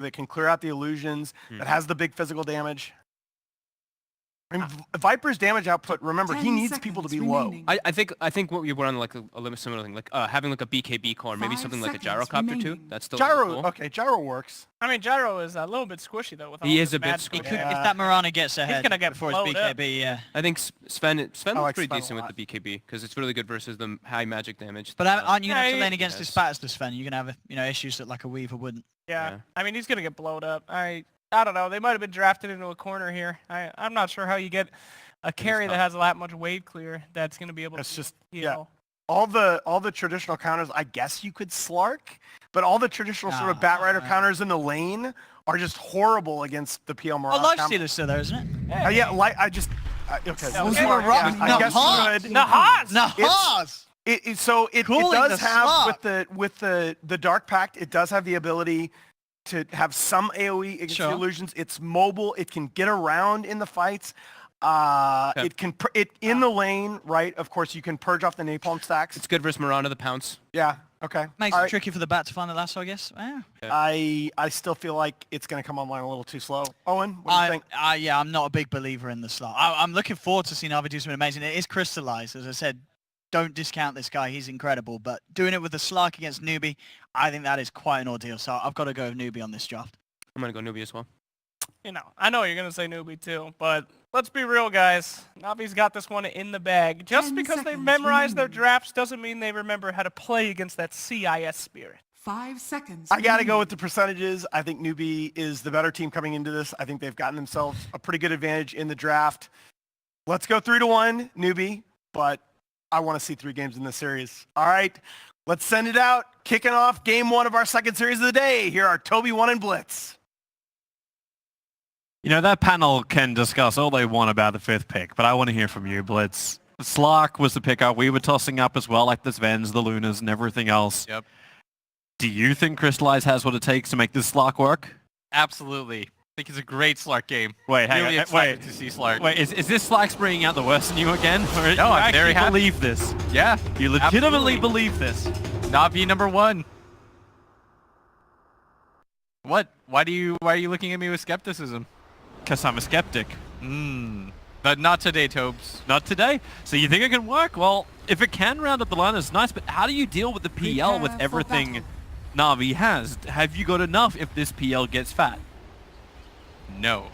that can clear out the illusions, that has the big physical damage. I mean, Viper's damage output, remember, he needs people to be low. I think what we were on like a limit similar thing, like having like a BKB core, maybe something like a gyrocopter too. That's still Gyro, cool. okay, gyro works. I mean, gyro is a little bit squishy though. With all He is a bit magic. squishy. If that Mirana gets ahead He's gonna get before his blowed up. BKB, yeah. I think Sven looks like pretty Sven a decent with lot. the BKB because it's really good versus the high magic damage. But aren't you gonna have to Yeah, lane against this Spat as Sven? You're gonna have issues that like a Weaver wouldn't. Yeah. I mean, he's gonna get blowed up. I don't know. They might have been drafted into a corner here. I'm not sure how you get a carry that has that much wave clear that's gonna be able It's to. just heal. all the traditional counters. I guess you could Slark, but all the traditional sort of Bat Rider counters in the lane are just horrible against the PL Mirage. Oh, Life Stealer's still there, isn't it? Yeah, like I just okay. Okay. I guess you could. Nahas! It does have with the Dark Pact. It does have the ability to have some AOE against the illusions. It's mobile. It can get around in the fights. It can in the lane, right? Of course, you can purge off the napalm stacks. It's good versus Mirana the Pounce. Yeah. Okay. Makes it tricky for the Bat to find the lasso, I guess. Yeah. I still feel like it's going to come online a little too slow. Owen, what do you think? Yeah, I'm not a big believer in the slot. I'm looking forward to seeing Navi do something amazing. It is crystallized, as I said. Don't discount this guy. He's incredible. But doing it with the Slark against Newbee, I think that is quite an ordeal. So I've got to go with Newbee on this draft. I'm gonna go Newbee as well. I know you're gonna say Newbie too, but let's be real, guys. Navi's got this one in the bag. Just because they memorize their drafts doesn't mean they remember how to play against that CIS spirit. 5 seconds. I got to go with the percentages. I think Newbee is the better team coming into this. I think they've gotten themselves a pretty good advantage in the draft. Let's go 3-1, Newbee, but I want to see 3 games in this series. All right, let's send it out. Kicking off game 1 of our second series of the day. Here are Toby, 1, and Blitz. You know, that panel can discuss all they want about the 5th pick, but I want to hear from you, Blitz. Slark was the pickup. We were tossing up as well, like the Svens, the Lunas, and everything else. Yep. Do you think Crystallize has what it takes to make this Slark work? Absolutely. I think it's a great Slark game. Wait, hang really on. excited to see Slark. Wait, is this Slark's bringing out the worst in you again? Or No, you I'm very actually happy. believe this? Yeah. You legitimately absolutely. believe this? Navi #1. What? Why are you looking at me with skepticism? Because I'm a skeptic. But not today, Tobes. Not today. So you think it can work? Well, if it can round up the line, it's nice, but how do you deal with the PL with everything Navi has? Have you got enough if this PL gets fat? No.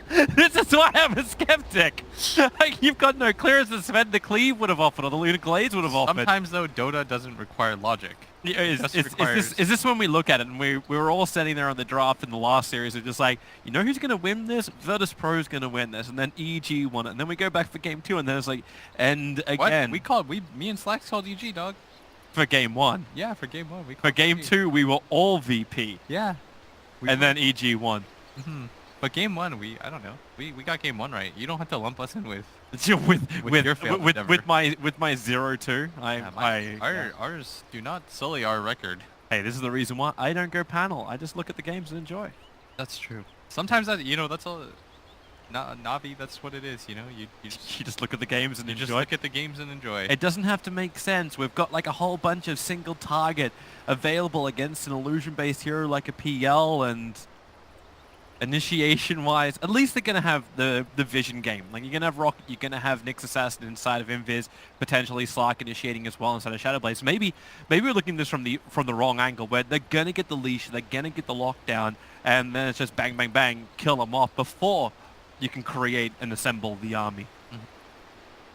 This is why I'm a skeptic. Like, you've got no clearance that Sven the Cleave would have offered, or the Luna Glades would have offered. Sometimes, though, Dota doesn't require logic. Yeah, is this when we look at it and we were all sitting there on the draft in the last series and just like, you know who's going to win this? Virtus Pro is going to win this, and then EG won it, and then we go back for game 2 and then it's like, and again. What? Me and Slacks called EG, dog. For game 1. Yeah, for game 1. For game 2 we were all VP. Yeah. And then EG won. But game 1, I don't know. We got game 1 right. You don't have to lump us in with with your failed with endeavor. my 0-2. Ours do not sully our record. Hey, this is the reason why I don't go panel. I just look at the games and enjoy. That's true. Sometimes that's all. Navi, that's what it is. You just look at the games and you enjoy. just look at the games and enjoy. It doesn't have to make sense. We've got like a whole bunch of single target available against an illusion-based hero like a PL, and initiation-wise, at least they're going to have the vision game. Like, you're going to have Rocket, you're going to have Nyx Assassin inside of Invis, potentially Slark initiating as well inside of Shadowblade. So maybe we're looking at this from the wrong angle, where they're going to get the leash, they're going to get the lockdown, and then it's just bang, bang, bang, kill them off before you can create and assemble the army.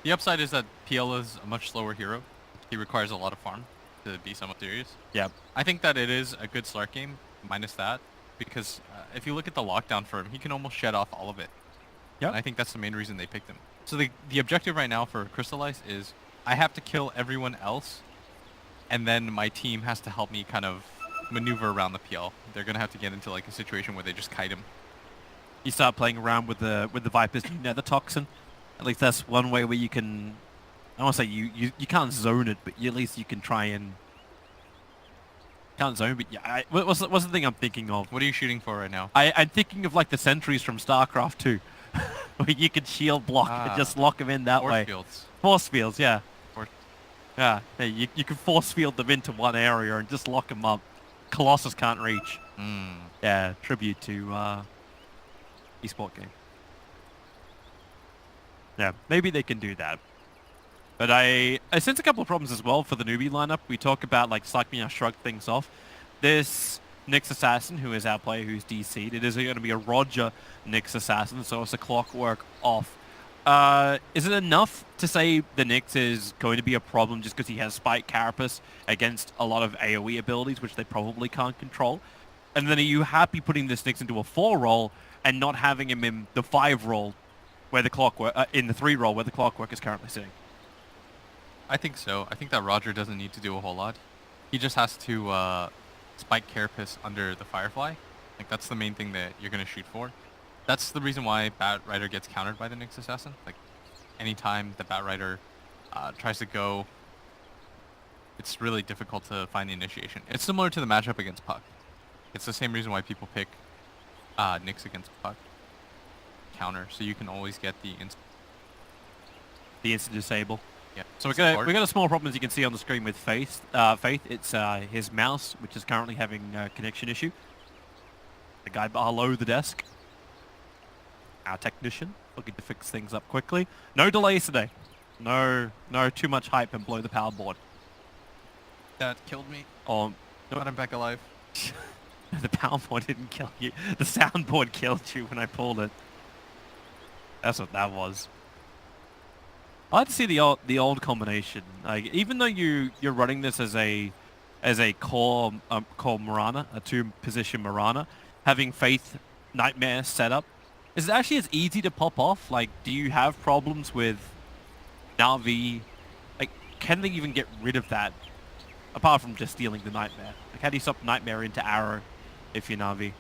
The upside is that PL is a much slower hero. He requires a lot of farm to be somewhat serious. Yeah. I think that it is a good Slark game, minus that, because if you look at the lockdown for him, he can almost shed off all of it. Yeah. And I think that's the main reason they picked him. So the objective right now for Crystallize is I have to kill everyone else, and then my team has to help me kind of maneuver around the PL. They're going to have to get into like a situation where they just kite him. You start playing around with the Viper's Nether Toxin. At least that's one way where you can, I don't want to say you can't zone it, but at least you can try and, can't zone, but yeah, what's the thing I'm thinking of? What are you shooting for right now? I'm thinking of like the sentries from StarCraft 2, where you can shield block and just lock them in that way. Force fields, yeah. Yeah, you can force field them into one area and just lock them up. Colossus can't reach. Mm. Yeah, tribute to esport game. Yeah, maybe they can do that. But I sense a couple of problems as well for the Newbee lineup. We talk about like Slack being shrug things off. This Nyx Assassin, who is our player who's DC'd, it is going to be a Roger Nyx Assassin, so it's a clockwork off. Is it enough to say the Nyx is going to be a problem just because he has Spike Carapace against a lot of AoE abilities, which they probably can't control? And then are you happy putting this Nyx into a 4 role and not having him in the 5 role, where the clockwork, in the 3 role where the clockwork is currently sitting? I think so. I think that Roger doesn't need to do a whole lot. He just has to spike Carapace under the Firefly. Like, that's the main thing that you're going to shoot for. That's the reason why Batrider gets countered by the Nyx Assassin. Like, anytime the Batrider tries to go, it's really difficult to find the initiation. It's similar to the matchup against Puck. It's the same reason why people pick Nyx against Puck. Counter, so you can always get the instant disable. Yeah. So we got a small problem, as you can see on the screen, with Faith. It's his mouse, which is currently having a connection issue. The guy below the desk, our technician, looking to fix things up quickly. No delays today. No too much hype and blow the power board. That killed me. Oh, But I'm back alive. the power board didn't kill you. The soundboard killed you when I pulled it. That's what that was. I like to see the old combination. Like, even though you're running this as a core Mirana, a 2-position Mirana, having Faith Nightmare set up, is it actually as easy to pop off? Like, do you have problems with Na'Vi? Like, can they even get rid of that apart from just stealing the Nightmare? Like, how do you stop Nightmare into Arrow if you're Na'Vi?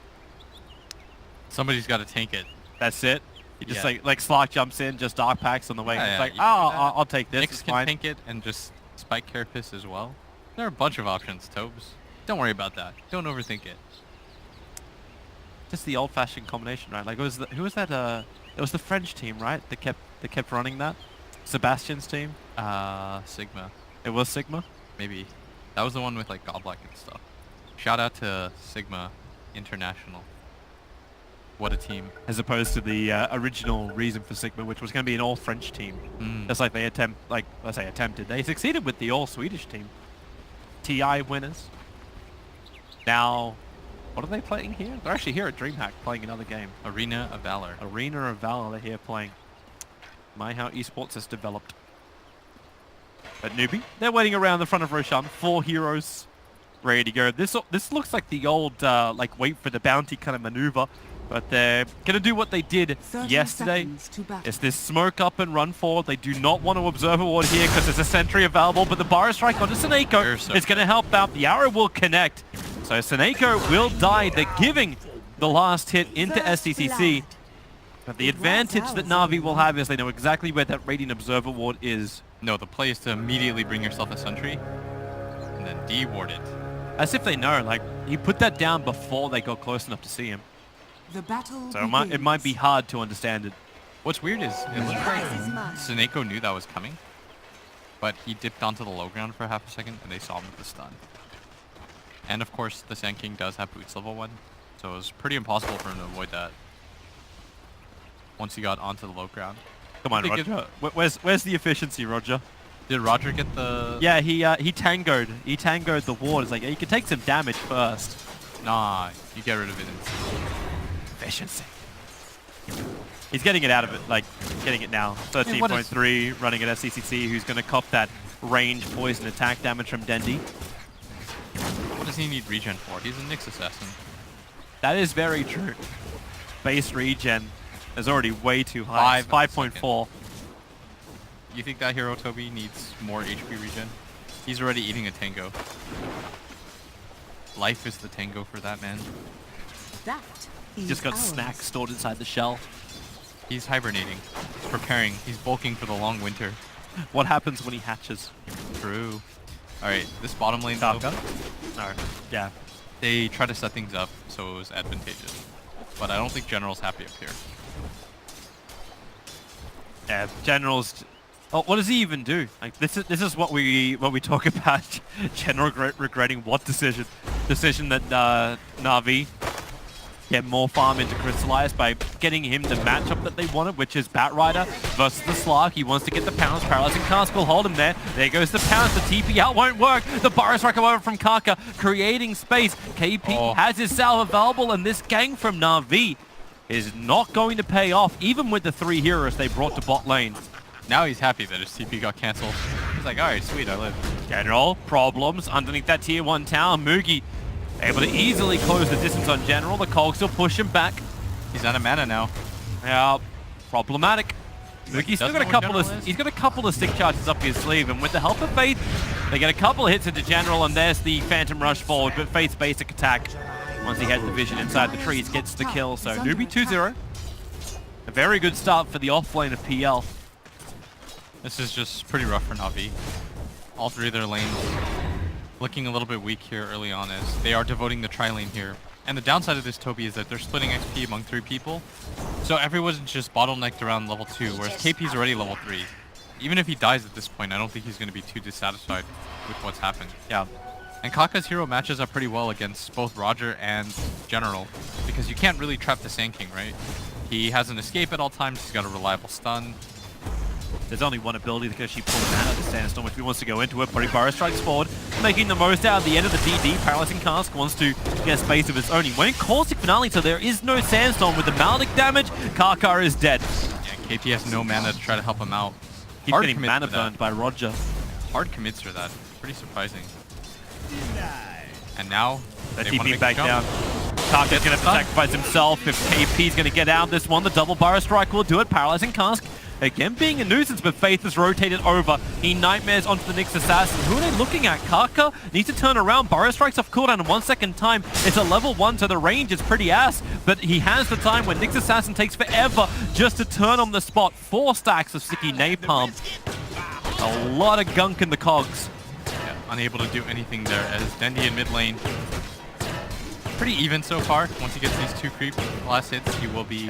Somebody's got to tank it. That's it. You just Yeah. like Slark jumps in, just Dark Packs on the way. Yeah, It's yeah, like, you can do that. I'll take this. Nyx It's can fine. tank it and just spike Carapace as well. There are a bunch of options, Tobes. Don't worry about that. Don't overthink it. Just the old-fashioned combination, right? Like, who was that? It was the French team, right? That kept running that. Sebastian's team. Sigma. It was Sigma. Maybe. That was the one with like Godlike and stuff. Shout out to Sigma International. What a team. As opposed to the original reason for Sigma, which was going to be an all-French team. Just like they attempted. They succeeded with the all-Swedish team. TI winners. Now, what are they playing here? They're actually here at DreamHack playing another game. Arena of Valor. Arena of Valor, they're here playing. My, how esports has developed. But Newbee, they're waiting around the front of Roshan. 4 heroes ready to go. This looks like the old, like, wait for the bounty kind of maneuver. But they're going to do what they did yesterday. It's this smoke up and run forward. They do not want to observe a ward here because there's a sentry available. But the Bar Strike onto Seneko is going to help out. The arrow will connect. So Seneko will die. They're giving the last hit into SDCC. But the advantage that Na'Vi will have is they know exactly where that Radiant Observer ward is. No, the play is to immediately bring yourself a sentry and then de-ward it. As if they know, like, he put that down before they got close enough to see him. The battle So it might be hard to understand it. What's weird is it looked like Seneko knew that was coming, but he dipped onto the low ground for half a second and they saw him with the stun. And of course, the Sand King does have boots level 1, so it was pretty impossible for him to avoid that once he got onto the low ground. Come on, Roger. Where's the efficiency, Roger? Did Roger get the... Yeah, he tangoed. He tangoed the ward. It's like, he can take some damage first. Nah, you get rid of it instantly. Efficiency. He's getting it out of it, like, getting it now. 13.3, running at SCCC, who's going to cop that range poison attack damage from Dendi. What does he need regen for? He's a Nyx Assassin. That is very true. Base regen is already way too high. 5.4. You think that hero, Toby, needs more HP regen? He's already eating a tango. Life is the tango for that man. That is Just got ours. snacks stored inside the shell. He's hibernating. He's preparing. He's bulking for the long winter. What happens when he hatches? True. Alright, this bottom lane though, No. Yeah. they try to set things up so it was advantageous. But I don't think General's happy up here. Yeah, General's... Oh, what does he even do? Like, this is what we talk about. General regretting what decision. decision that Na'Vi get more farm into Crystallize by getting him the matchup that they wanted, which is Batrider versus the Slark. He wants to get the pounce. Paralyzing Cask will hold him there. There goes the pounce. The TP out won't work. The Burrow Strike over from Kaka, creating space. KP has his salve available, and this gang from Na'Vi is not going to pay off, even with the 3 heroes they brought to bot lane. Now he's happy that his TP got cancelled. He's like, alright, sweet, I live. General, problems underneath that tier 1 tower. Mugi able to easily close the distance on General. The Cogs still push him back. He's out of mana now. Yeah, problematic. Mugi's still got he's got a couple of stick charges up his sleeve, and with the help of Faith, they get a couple of hits into General, and there's the Phantom Rush forward, but Faith's basic attack, once he had the vision inside the trees, gets the kill. So Newbee 2-0. A very good start for the offlane of PL. This is just pretty rough for Na'Vi. All 3 of their lanes looking a little bit weak here early on as they are devoting the tri-lane here. And the downside of this, Toby, is that they're splitting XP among 3 people. So everyone's just bottlenecked around level 2, whereas KP's already level 3. Even if he dies at this point, I don't think he's going to be too dissatisfied with what's happened. Yeah. And Kaka's hero matches up pretty well against both Roger and General, because you can't really trap the Sand King, right? He has an escape at all times, he's got a reliable stun. There's only one ability that can actually pull him out of the Sandstorm if he wants to go into it, but he Burrow Strikes forward, making the most out of the end of the DD. Paralyzing Cask wants to get space of his own. He went Caustic Finale, so there is no Sandstorm. With the Maldic damage, Kaka is dead. Yeah, KP has no mana to try to help him out. He's getting mana burned by Roger. Hard commits for that. Pretty surprising. And now, the they TP back down. Kaka's going to have to sacrifice himself. If KP's going to get out this one, the double Burrow Strike will do it. Paralyzing Cask again being a nuisance, but Faith is rotated over. He nightmares onto the Nyx Assassin. Who are they looking at? Kaka needs to turn around. Burrow Strikes off cooldown in 1 second time. It's a level 1, so the range is pretty ass, but he has the time when Nyx Assassin takes forever just to turn on the spot. 4 stacks of sticky napalm. A lot of gunk in the cogs. Yeah, unable to do anything there as Dendi in mid lane. Pretty even so far. Once he gets these 2 creep last hits, he will be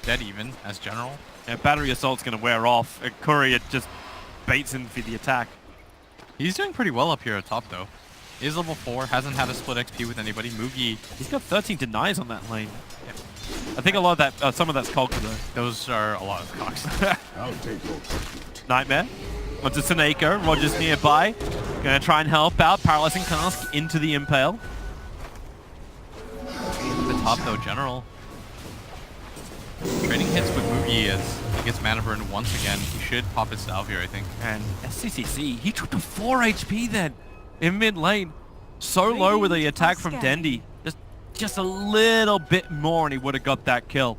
dead even as General. Yeah, Battery Assault's going to wear off. Courier just baits him for the attack. He's doing pretty well up here at top, though. Is level 4, hasn't had a split XP with anybody. Mugi, he's got 13 denies on that lane. Yeah. I think a lot of that, some of that's Cogs though. Those are a lot of Cogs. Nightmare. Onto Seneko. Roger's nearby. Going to try and help out. Paralyzing Cask into the Impale. At the top, though, General. Trading hits with Mugi as he gets mana burn once again. He should pop his salve here, I think. And SCCC, he took to 4 HP then in mid lane. So low with the attack from Dendi. Just a little bit more and he would have got that kill.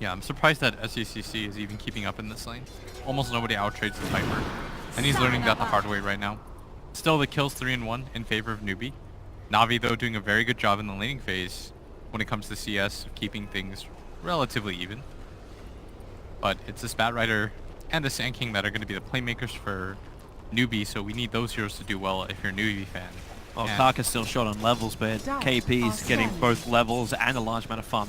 Yeah, I'm surprised that SCCC is even keeping up in this lane. Almost nobody outtrades the Piper. And he's learning that the hard way right now. Still, the kills 3-1 in favor of Newbee. Na'Vi, though, doing a very good job in the laning phase when it comes to CS, of keeping things relatively even. But it's a Batrider and a Sand King that are going to be the playmakers for Newbee, so we need those heroes to do well if you're a Newbee fan. Well, Kaka's still short on levels, but KP's getting both levels and a large amount of farm.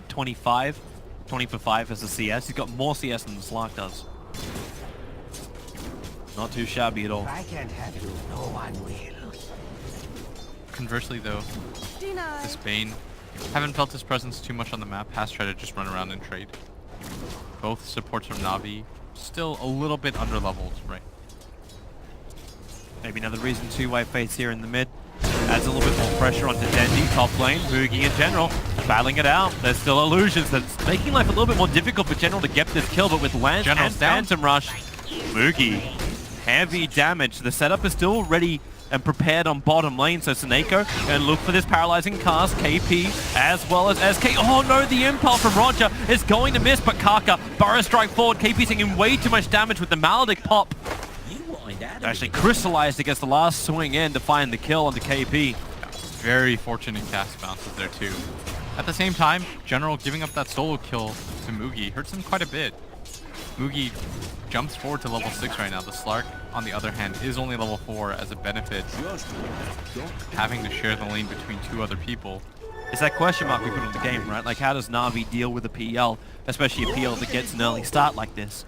25, 20 for 5 as a CS. He's got more CS than the Slark does. Not too shabby at all. I can't have you, no one will. Conversely, though, this Bane, haven't felt his presence too much on the map. Has tried to just run around and trade. Both supports from Na'Vi, still a little bit underleveled, right? Maybe another reason two-way Faith's here in the mid. Adds a little bit more pressure onto Dendi, top lane, Mugi in General, battling it out. There's still illusions that's making life a little bit more difficult for General to get this kill, but with Lance and Phantom Rush, Mugi, heavy damage. The setup is still ready and prepared on bottom lane, so Seneko and look for this paralyzing cast. KP as well as SK. Oh no, the impulse from Roger is going to miss, but Kaka, Burrow Strike forward. KP taking way too much damage with the Maldic pop. Actually crystallized against the last swing in to find the kill onto KP. Very fortunate cast bounces there too. At the same time, General giving up that solo kill to Mugi hurts him quite a bit. Mugi jumps forward to level 6 right now. The Slark, on the other hand, is only level 4 as a benefit, having to share the lane between 2 other people. It's that question mark we put in the game, right? Like, how does Na'Vi deal with a PL, especially a PL that gets an early start like this?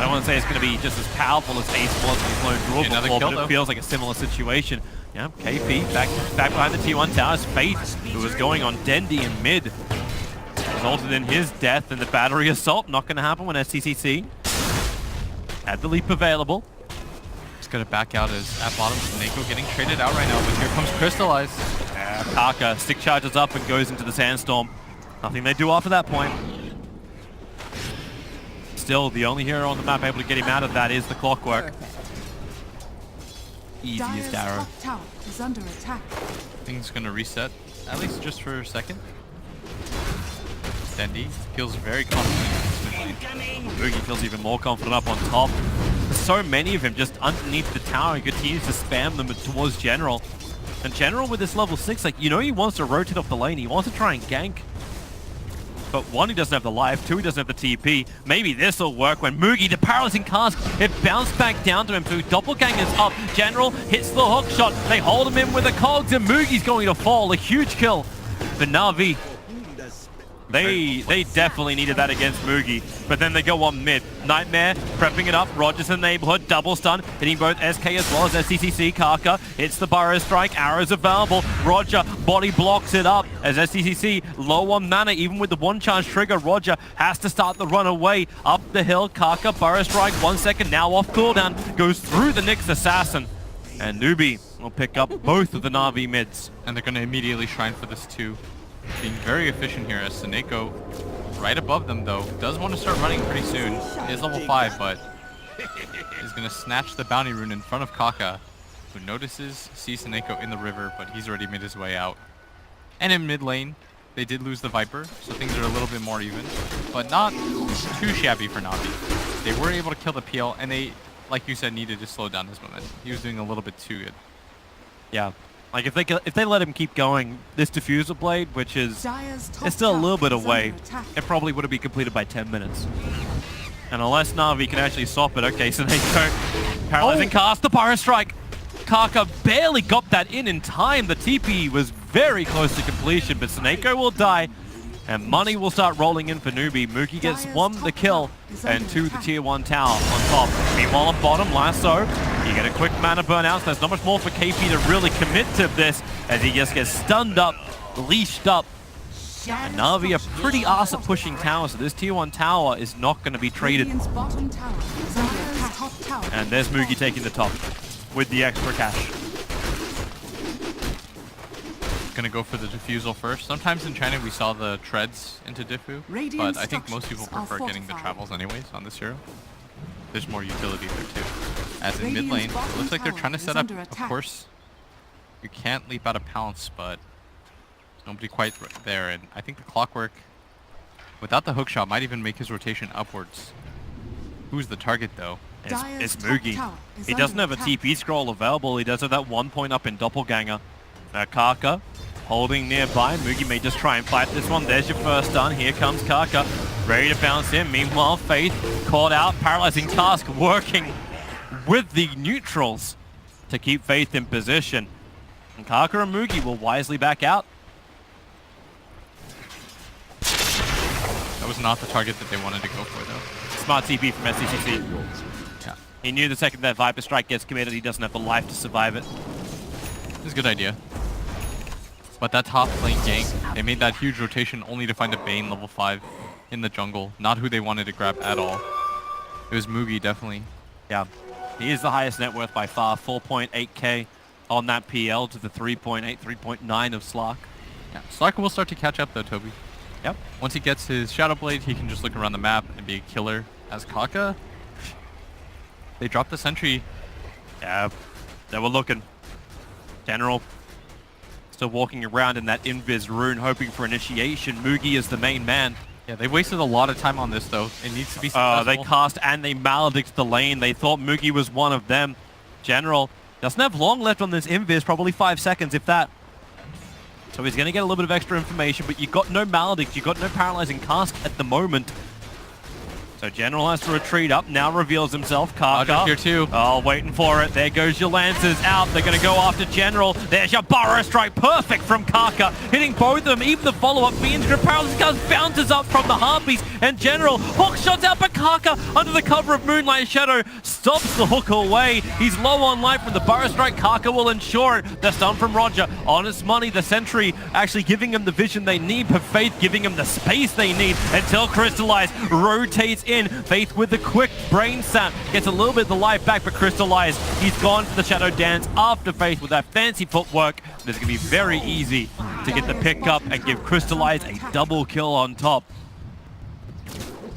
I don't want to say it's going to be just as powerful as Ace was in his lone draw Another before, kill, but though. it feels like a similar situation. Yeah, KP back behind the T1 towers. Faith, who was going on Dendi in mid, resulted in his death, and the battery assault not going to happen when SCCC had the leap available. Just gonna back out as at bottom. Neko getting traded out right now, but here comes Crystallize. Kaka stick charges up and goes into the Sandstorm. Nothing they do after that point. Still, the only hero on the map able to get him out of that is the Clockwork. Easiest Dire's arrow. top tower is under attack. Things gonna reset, at least just for a second. Dendi feels very confident in this mid lane. Boogie feels even more confident up on top. There's so many of him just underneath the tower. He continues to spam them towards General. And General with this level 6, like, you know he wants to rotate off the lane. He wants to try and gank. But one, he doesn't have the life. Two, he doesn't have the TP. Maybe this will work when Mugi, the paralyzing cast, it bounced back down to him. So Doppelganger's up. General hits the hook shot. They hold him in with the cogs, and Mugi's going to fall. A huge kill for Na'Vi. They definitely needed that against Mugi, but then they go on mid. Nightmare prepping it up. Rogers in the neighborhood, double stun, hitting both SK as well as SCCC. Kaka hits the Burrow Strike, arrows available. Roger body blocks it up as SCCC low on mana, even with the one charge trigger. Roger has to start the run away up the hill. Kaka Burrow Strike, 1 second now off cooldown, goes through the Nyx Assassin, and Newbee will pick up both of the Na'Vi mids. And they're gonna immediately shrine for this too. Being very efficient here as Seneko right above them though. Does want to start running pretty soon. Is level 5, but is going to snatch the bounty rune in front of Kaka, who sees Seneko in the river, but he's already made his way out. And in mid lane, they did lose the Viper, so things are a little bit more even, but not too shabby for Na'Vi. They were able to kill the PL, and they, like you said, needed to slow down his momentum. He was doing a little bit too good. Yeah. Like if they let him keep going, this diffuser blade, which is Dire's top it's still a little bit tower is away, under attack. it probably would have been completed by 10 minutes. And unless Na'Vi can actually stop it, okay, so they go paralyzing cast, the Pyro Strike. Kaka barely got that in time. The TP was very close to completion, but Seneko will die, and money will start rolling in for Newbee. Mugi gets Dire's 1 the top kill, tower is and under 2 the attack. tier 1 tower on top. Meanwhile on bottom, Lasso, you get a quick mana burnout, so there's not much more for KP to really commit to this, as he just gets stunned up, leashed up. And Na'Vi are pretty arse at pushing towers, so this tier 1 tower is not going to be traded. Radiant's bottom tower is under attack. Top tower And there's Mugi taking the top with the extra cash. Gonna go for the diffusal first. Sometimes in China we saw the treads into diffu, Radiant but I think most people structures are prefer getting the fortified. travels anyways on this hero. There's more utility there too. As in mid Radiant's lane, it bottom looks like they're tower trying to is set up, under of attack. course, you can't leap out of pounce, but nobody quite there, and I think the Clockwork, without the hookshot, might even make his rotation upwards. Who's the target though? It's Dire's top Mugi. tower is He doesn't under have a attack. TP scroll available. He does have that 1 point up in Doppelganger. Kaka holding nearby. Mugi may just try and fight this one. There's your first stun. Here comes Kaka, ready to bounce in. Meanwhile, Faith caught out. Paralyzing Task working with the neutrals to keep Faith in position. And Kaka and Mugi will wisely back out. That was not the target that they wanted to go for though. Smart TP from SCCC. Yeah, He knew the second that Viper Strike gets committed, he doesn't have the life to survive it. it's a good idea. But that top lane gank, they made that huge rotation only to find a Bane level 5 in the jungle. Not who they wanted to grab at all. It was Mugi, definitely. Yeah, he is the highest net worth by far, 4.8k on that PL to the 3.8, 3.9 of Slark. Yeah, Slark will start to catch up though, Toby. Yep. Once he gets his Shadow Blade, he can just look around the map and be a killer. As Kaka, they dropped the sentry. Yeah, they were looking. General still walking around in that invis rune, hoping for initiation. Mugi is the main man. Yeah, they wasted a lot of time on this though. It needs to be successful. They cast and they maledict the lane. They thought Mugi was one of them. General doesn't have long left on this invis, probably 5 seconds if that. So he's going to get a little bit of extra information, but you got no maledict, you got no paralyzing cast at the moment. So General has to retreat up, now reveals himself. Roger's Kaka. here too. Oh, waiting for it. There goes your Lancers out. They're going to go after General. There's your Burrow Strike. Perfect from Kaka. Hitting both of them. Even the follow-up. Vincere paralysis guns bounces up from the Harpies. And General hook shots out, but Kaka under the cover of Moonlight Shadow stops the hook away. He's low on life from the Burrow Strike. Kaka will ensure it. The stun from Roger. Honest money. The Sentry actually giving him the vision they need. Per Faith giving him the space they need until Crystallize rotates in. Faith with the quick brain sap gets a little bit of the life back, but Crystallize, he's gone for the Shadow Dance after Faith with that fancy footwork. It's going to be very easy to get the pick up and give Crystallize a double kill on top.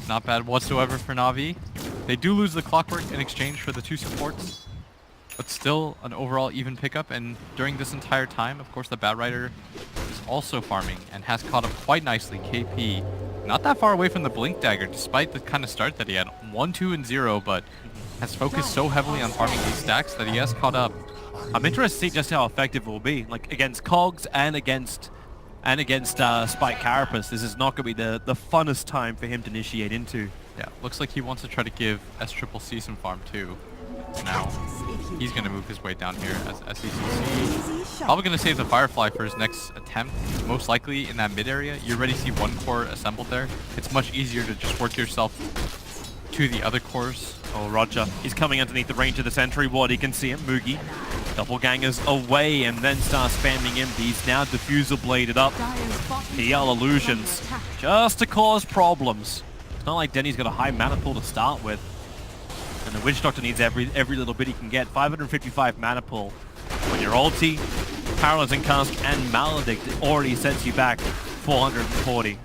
Not bad whatsoever for Na'Vi. They do lose the Clockwork in exchange for the 2 supports, but still an overall even pickup. And during this entire time, of course, the Bat Rider is also farming and has caught up quite nicely. KP not that far away from the Blink Dagger, despite the kind of start that he had. 1, 2, and 0, but has focused so heavily on farming these stacks that he has caught up. I'm interested to see just how effective it will be, like against Cogs and against Spike Carapace. This is not going to be the funnest time for him to initiate into. Yeah, looks like he wants to try to give SCCC some farm too. Now, he's going to move his way down here as SCCC. Probably going to save the Firefly for his next attempt. Most likely in that mid area. You already see 1 core assembled there. It's much easier to just work yourself to the other cores. Oh, Roger. He's coming underneath the range of the Sentry Ward. He can see him. Mugi. Doppelgangers away and then starts spamming him. He's now diffuser bladed up. PL illusions. Just to cause problems. It's not like Denny's got a high mana pool to start with. And the Witch Doctor needs every little bit he can get. 555 mana pool. When your ulti, Paralyzing Cask, and Maledict already sets you back 440.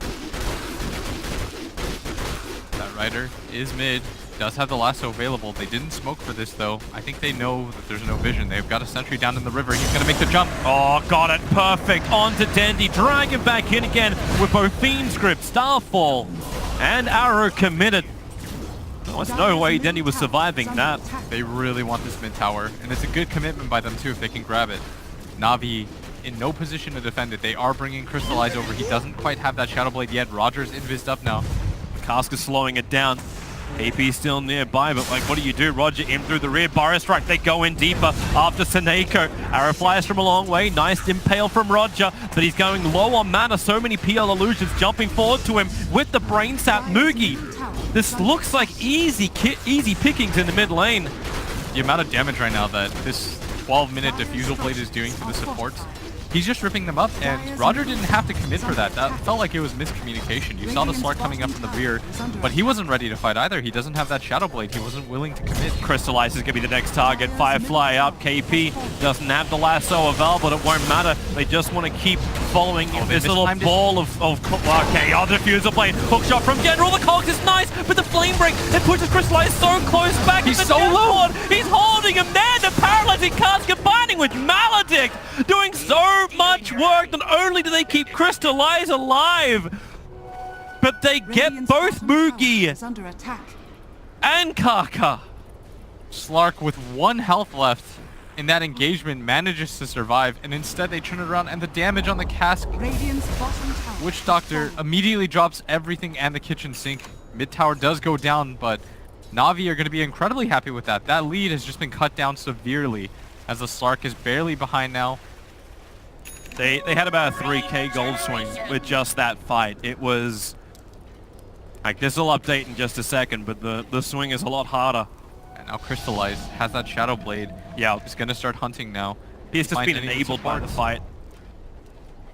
That Rider is mid. Does have the lasso available. They didn't smoke for this though. I think they know that there's no vision. They've got a Sentry down in the river. He's going to make the jump. Oh, got it. Perfect. On to Dandy. Drag him back in again with both Fiend's Grip, Starfall, and Arrow committed. There's no way Denny was surviving that. They really want this mid tower, and it's a good commitment by them too if they can grab it. Na'Vi in no position to defend it. They are bringing Crystallize over. He doesn't quite have that Shadow Blade yet. Roger's invised up now. Cask is slowing it down. AP still nearby, but like, what do you do? Roger in through the rear. Burrow Strike, they go in deeper after Seneko. Arrow flies from a long way. Nice impale from Roger, but he's going low on mana. So many PL illusions jumping forward to him with the brain sap. Mugi. This looks like easy pickings in the mid lane. The amount of damage right now that this 12-minute Diffusal Blade is doing to the supports, he's just ripping them up, and Roger didn't have to commit for that. That felt like it was miscommunication. You saw the Slark coming up from the rear, but he wasn't ready to fight either. He doesn't have that Shadow Blade. He wasn't willing to commit. Crystallize is going to be the next target. Firefly up. KP doesn't have the lasso available, but it won't matter. They just want to keep following this little ball of okay, Diffuser Blade. Hook shot from General. The Cogs is nice, but the Flame Break, it pushes Crystallize so close back. He's the so low. He's holding him there. The Paralyzing Cask combining with Maledict, doing so much work. Not only do they keep Crystallize alive, but they get both Mugi Under attack. and Kaka. Slark with 1 health left in that engagement manages to survive, and instead they turn it around, and the damage on the Cask. Radiant's bottom tower. Witch Doctor immediately drops everything and the kitchen sink. Mid tower does go down, but Na'Vi are going to be incredibly happy with that. That lead has just been cut down severely as the Slark is barely behind now. They had about a 3k gold swing with just that fight. It was like, this will update in just a second, but the swing is a lot harder. And now Crystallize has that Shadow Blade. Yeah, He's going to start hunting now. he's just been enabled by the fight.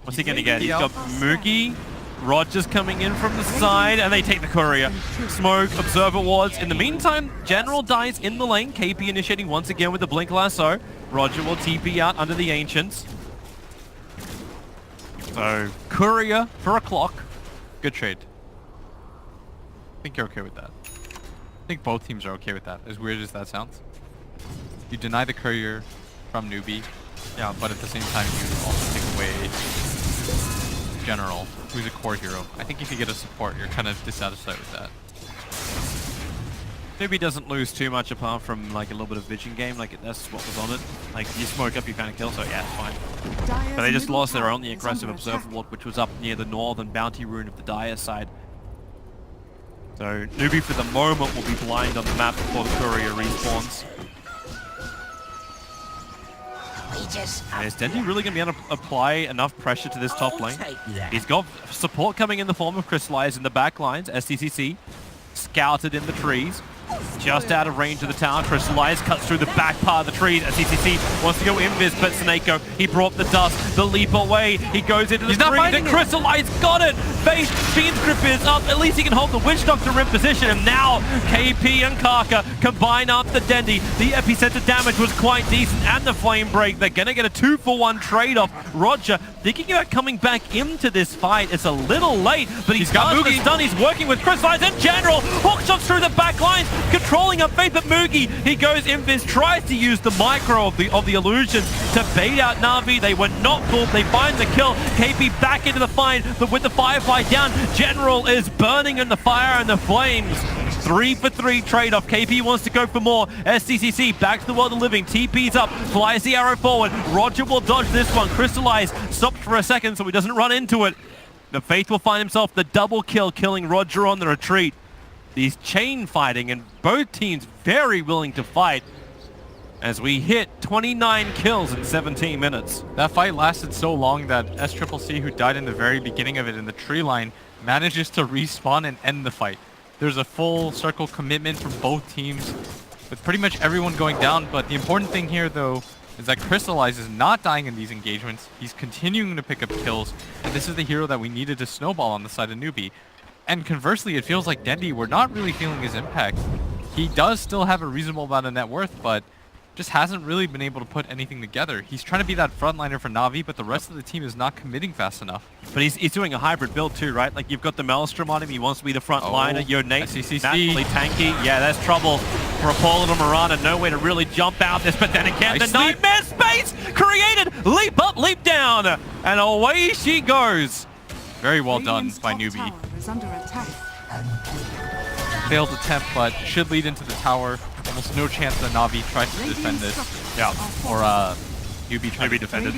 What's he going to get? He's got Mugi, Rogers coming in from the side, and they take the courier. Smoke, Observer Wards. In the meantime, General dies in the lane. KP initiating once again with the Blink Lasso. Roger will TP out under the Ancients. So, courier for a clock. Good trade. I think you're okay with that. I think both teams are okay with that, as weird as that sounds. You deny the courier from Newbee, yeah, but at the same time you also take away General, who's a core hero. I think if you get a support, you're kind of dissatisfied with that. Newbee doesn't lose too much apart from like a little bit of vision game, like that's what was on it. Like, you smoke up, you kind of kill, so yeah, it's fine. But they just lost their only aggressive Observer Ward, which was up near the northern bounty rune of the Dire side. So Newbee for the moment will be blind on the map before the courier respawns. And is Dendy really going to be able to apply enough pressure to this top lane? He's got support coming in the form of Crystallize in the back lines. STCC scouted in the trees. Just out of range of the tower. Crystallize cuts through the back part of the trees. STCC wants to go invis, but Snako, he brought the dust, the leap away. He goes into the trees and Crystallize got it! Face Fiend's Grip is up. At least he can hold the Witch Doctor in position. And now KP and Kaka combine up the Dendy. The epicenter damage was quite decent and the flame break. They're going to get a 2-for-1 trade-off. Roger thinking about coming back into this fight. It's a little late, but he's got the stun. He's working with Crystallize in general. Hook shots through the back lines. Controlling up Faith, but Moogie, he goes invis, tries to use the micro of the illusions to bait out Na'Vi. They were not fooled. They find the kill. KP back into the fight, but with the Firefly down, General is burning in the fire and the flames. 3-for-3 trade-off. KP wants to go for more. STCC back to the world of living. TP's up, flies the arrow forward. Roger will dodge this one. Crystallize stopped for a second so he doesn't run into it. The Faith will find himself the double kill, killing Roger on the retreat. These chain fighting and both teams very willing to fight as we hit 29 kills in 17 minutes. That fight lasted so long that SCCC, who died in the very beginning of it in the tree line, manages to respawn and end the fight. There's a full circle commitment from both teams with pretty much everyone going down, but the important thing here though is that Crystallize is not dying in these engagements. He's continuing to pick up kills, and this is the hero that we needed to snowball on the side of Newbee. And conversely, it feels like Dendy, we're not really feeling his impact. He does still have a reasonable amount of net worth, but just hasn't really been able to put anything together. He's trying to be that frontliner for Na'Vi, but the rest of the team is not committing fast enough. But he's doing a hybrid build too, right? Like you've got the Maelstrom on him, he wants to be the front liner. Your Nate, naturally tanky. Yeah, that's trouble for Apollo and Miranda. Nowhere to really jump out this, but then again, the nightmare space created! Leap up, leap down, and away she goes. Very well done by Newbee. Failed attempt, but should lead into the tower. Almost no chance that Na'Vi tries to defend this. Yeah. Or Newbee tries to defend it.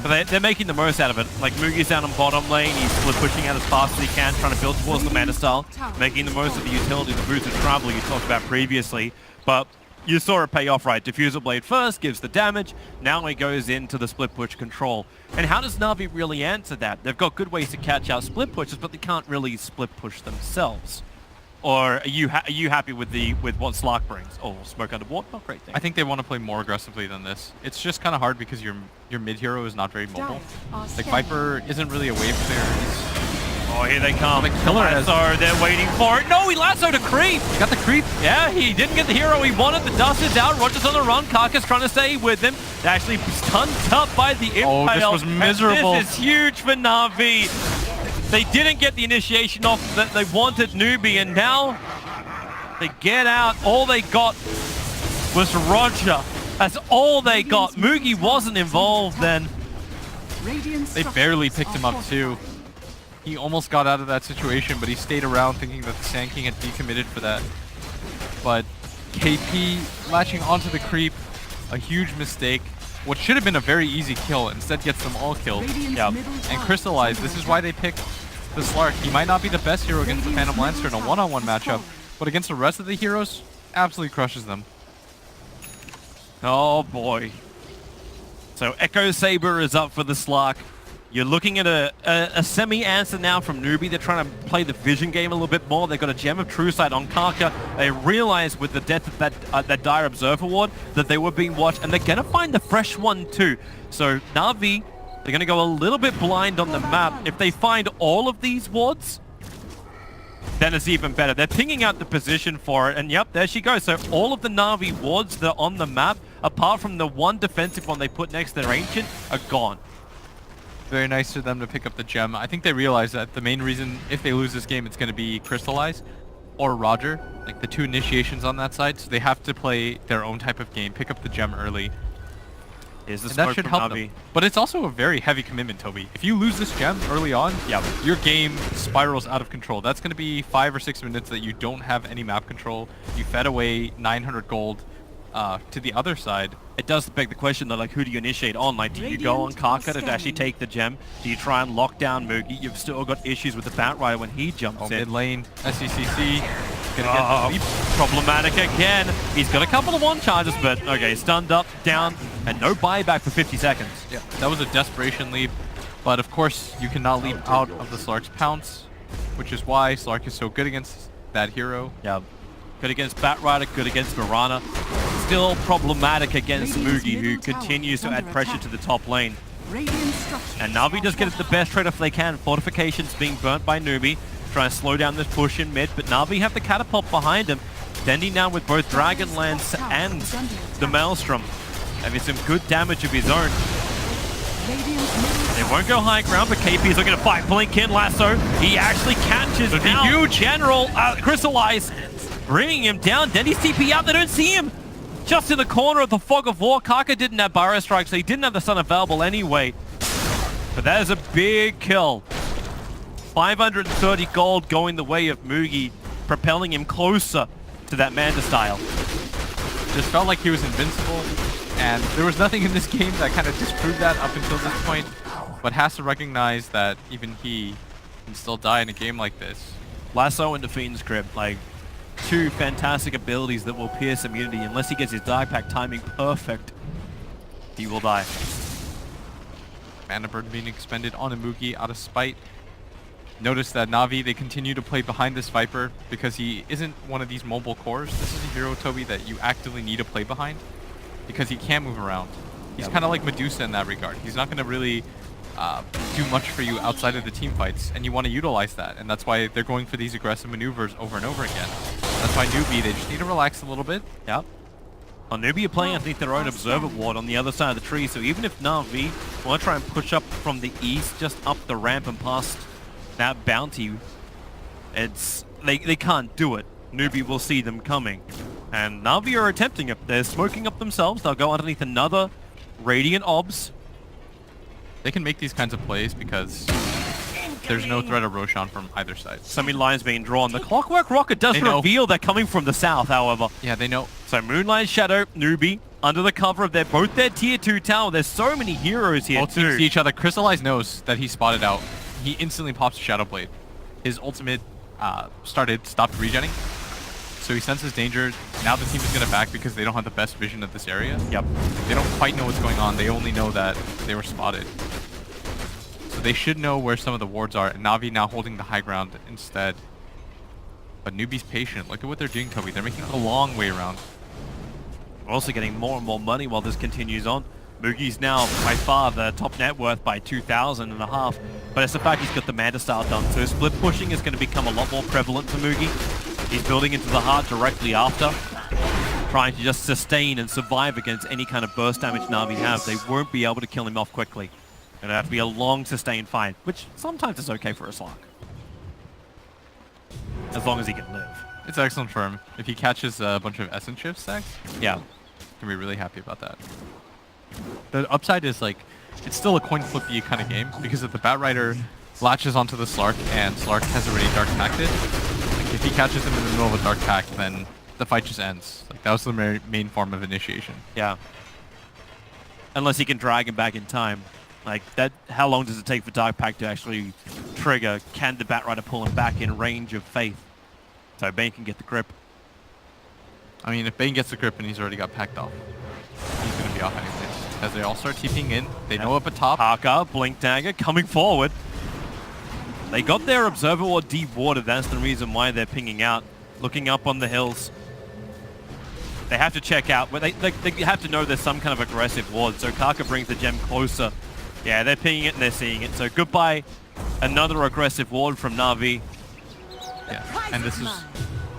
But they're making the most out of it. Like Mugi's down on bottom lane, he's split pushing out as fast as he can, trying to build towards the mana style, making the most of the utility, the boost of travel you talked about previously. But you saw it pay off, right? Diffuser Blade first gives the damage, now he goes into the split push control. And how does Na'Vi really answer that? They've got good ways to catch out split pushes, but they can't really split push themselves. Or are you happy with what Slark brings? Oh, smoke underwater, not great thing. I think they want to play more aggressively than this. It's just kind of hard because your mid hero is not very mobile. Like Viper isn't really a wave player. Oh, here they come. The killer has... They're waiting for it. No, he lassoed a creep. He got the creep. Yeah, he didn't get the hero he wanted. The dust is out. Roger's on the run. Karka's trying to stay with him. They're actually stunned up by the impale. Oh, this was miserable. And this is huge for Na'Vi. They didn't get the initiation off that they wanted Newbee, and now they get out. All they got was Roger. That's all they got. Mugi wasn't involved then. They barely picked him up too. He almost got out of that situation, but he stayed around thinking that the Sand King had decommitted for that. But KP latching onto the creep, a huge mistake. What should have been a very easy kill instead gets them all killed. Yep. And Crystallize, this is why they picked the Slark. He might not be the best hero against the Phantom Lancer in a one-on-one matchup, but against the rest of the heroes, absolutely crushes them. Oh boy. So Echo Saber is up for the Slark. You're looking at a semi-answer now from Newbee. They're trying to play the vision game a little bit more. They've got a Gem of True Sight on Karka. They realized with the death of that Dire Observer ward that they were being watched, and they're going to find the fresh one too. So Na'Vi, they're going to go a little bit blind on the map. If they find all of these wards, then it's even better. They're pinging out the position for it, and yep, there she goes. So all of the Na'Vi wards that are on the map, apart from the one defensive one they put next to their Ancient, are gone. Very nice for them to pick up the gem. I think they realize that the main reason if they lose this game, it's going to be Crystallize or Roger, like the two initiations on that side. So they have to play their own type of game, pick up the gem early. And that should help them. But it's also a very heavy commitment, Toby. If you lose this gem early on, your game spirals out of control. That's going to be 5 or 6 minutes that you don't have any map control. You fed away 900 gold. to the other side, it does beg the question though, like who do you initiate on? Like, do you go on Kaka to actually take the gem? Do you try and lock down Moogie? You've still got issues with the Batrider when he jumps in. Mid lane, SECC. Gonna get the leap. Problematic again. He's got a couple of one charges, but okay, stunned up, down, and no buyback for 50 seconds. Yeah, that was a desperation leap. But of course, you cannot leap out of the Slark's pounce, which is why Slark is so good against that hero. Yeah. Good against Batrider, good against Mirana. Still problematic against Moogie, who continues to add pressure to the top lane. And Na'Vi does get the best trade if they can. Fortifications being burnt by Newbee. Trying to slow down this push in mid, but Na'Vi have the catapult behind him. Dendy now with both Dragonlance and the Maelstrom. Having some good damage of his own. They won't go high ground, but KP is looking to fight Blinkin Lasso. He actually catches now huge General Crystallize, bringing him down. Dendy's TP out, they don't see him. Just in the corner of the Fog of War. Kaka didn't have Burrow Strike, so he didn't have the Sun available anyway. But that is a big kill. 530 gold going the way of Moogie, propelling him closer to that Manta style. Just felt like he was invincible, and there was nothing in this game that kind of disproved that up until this point, but has to recognize that even he can still die in a game like this. Lasso and the Fiend's Crib, like two fantastic abilities that will pierce immunity. Unless he gets his die pack timing perfect, he will die. Mana Burn being expended on a Moogie out of spite. Notice that Na'Vi, they continue to play behind this Viper because he isn't one of these mobile cores. This is a hero, Toby, that you actively need to play behind because he can't move around. He's kind of like Medusa in that regard. He's not going to really do much for you outside of the team fights, and you want to utilize that, and that's why they're going for these aggressive maneuvers over and over again. That's why Newbee, they just need to relax a little bit. Yep. On Newbee are playing underneath their own observer ward on the other side of the tree, so even if Na'Vi want to try and push up from the east, just up the ramp and past that bounty, they can't do it. Newbee will see them coming. And Na'Vi are attempting it. They're smoking up themselves. They'll go underneath another Radiant Obs. They can make these kinds of plays because there's no threat of Roshan from either side. So many lines being drawn. The Clockwork Rocket does reveal they're coming from the south, however. Yeah, they know. So Moonlight Shadow, Newbee, under the cover of both their tier 2 tower. There's so many heroes here Both too. teams see each other. Crystallize knows that he spotted out. He instantly pops Shadow Blade. His ultimate stopped regenning. So he senses danger. Now the team is going to back because they don't have the best vision of this area. Yep. They don't quite know what's going on. They only know that they were spotted. So they should know where some of the wards are. And Na'Vi now holding the high ground instead. But Newbee's patient. Look at what they're doing, Toby. They're making a long way around. We're also getting more and more money while this continues on. Moogie's now by far the top net worth by 2,500, but it's the fact he's got the Manta style done. So split pushing is going to become a lot more prevalent for Moogie. He's building into the heart directly after, trying to just sustain and survive against any kind of burst damage Na'Vi have. They won't be able to kill him off quickly. It'll have to be a long sustained fight, which sometimes is okay for a Slark. As long as he can live. It's excellent for him. If he catches a bunch of Essence Shift stacks, yeah, can be really happy about that. The upside is like, it's still a coin flippy kind of game because if the Batrider latches onto the Slark and Slark has already dark packed it, like if he catches him in the middle of a dark pack, then the fight just ends. Like that was the main form of initiation. Yeah. Unless he can drag him back in time. Like that, how long does it take for dark pack to actually trigger? Can the Batrider pull him back in range of Faith? So Bane can get the grip. I mean, if Bane gets the grip and he's already got packed off, he's going to be off anyways. As they all start TPing in, they know up at top. Haka, Blink Dagger coming forward. They got their Observer Ward dewarded. That's the reason why they're pinging out. Looking up on the hills. They have to check out. They have to know there's some kind of aggressive ward. So Kaka brings the gem closer. Yeah, they're pinging it and they're seeing it. So goodbye. Another aggressive ward from Na'Vi. Yeah, and this is